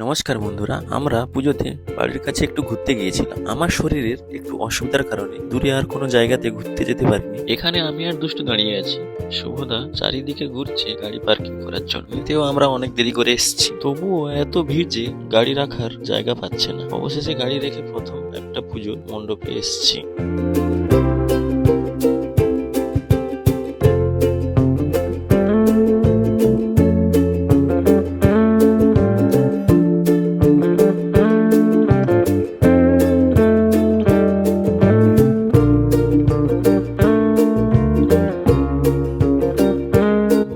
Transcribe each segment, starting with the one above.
নমস্কার বন্ধুরা, আমরা পুজোতে বাড়ির কাছে একটু ঘুরতে গিয়েছিলাম। আমার শরীরের একটু অসুবিধার কারণে দূরে আর কোনো জায়গাতে ঘুরতে যেতে পারিনি। এখানে আমি আর দুষ্টু দাঁড়িয়ে আছি, শুভদা চারিদিকে ঘুরছে গাড়ি পার্কিং করার জন্য। এতেও আমরা অনেক দেরি করে এসেছি, তবুও এত ভিড় যে গাড়ি রাখার জায়গা পাচ্ছে না। অবশেষে গাড়ি রেখে প্রথম একটা পুজোর মণ্ডপে এসেছি।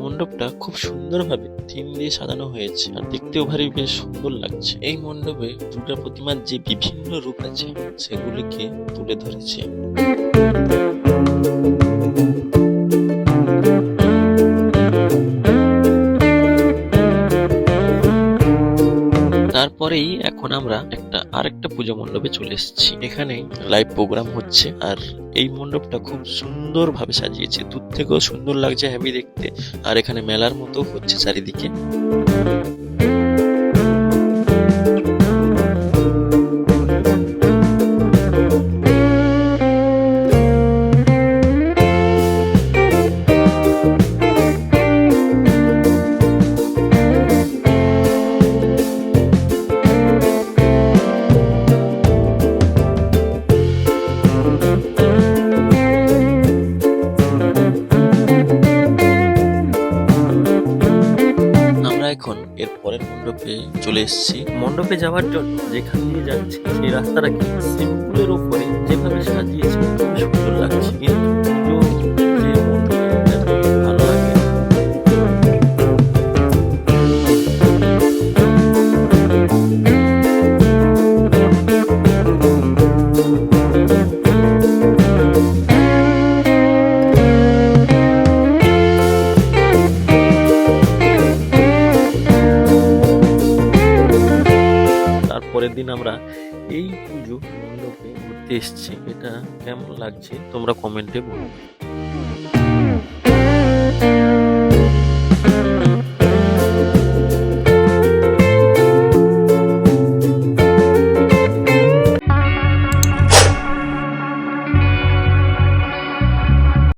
মণ্ডপটা খুব সুন্দরভাবে থিম দিয়ে সাজানো হয়েছে আর দেখতেও ভারী বেশ সুন্দর লাগছে। এই মণ্ডপে দুর্গা প্রতিমার যে বিভিন্ন রূপ আছে সেগুলিকে তুলে ধরেছে। তারপরেই এখন আমরা আরেকটা পুজো মণ্ডপে চলে এসেছি। এখানে লাইভ প্রোগ্রাম হচ্ছে আর এই মণ্ডপটা খুব সুন্দর ভাবে সাজিয়েছে, দূর থেকেও সুন্দর লাগছে হেভি দেখতে। আর এখানে মেলার মতো হচ্ছে চারিদিকে। এখন এর পরের মণ্ডপে চলে এসেছি। মণ্ডপে যাওয়ার জন্য যেখান দিয়ে যাচ্ছি সেই রাস্তাটাকে সিম্পলের উপরে যেভাবে সাজিয়েছে খুব সুন্দর লাগছে, কিন্তু যে মণ্ডপে এত ভালো লাগে। পরের দিন আমরা এই পুজো মণ্ডপে ঘুরতে এসেছি। এটা কেমন লাগছে তোমরা কমেন্টে বলো।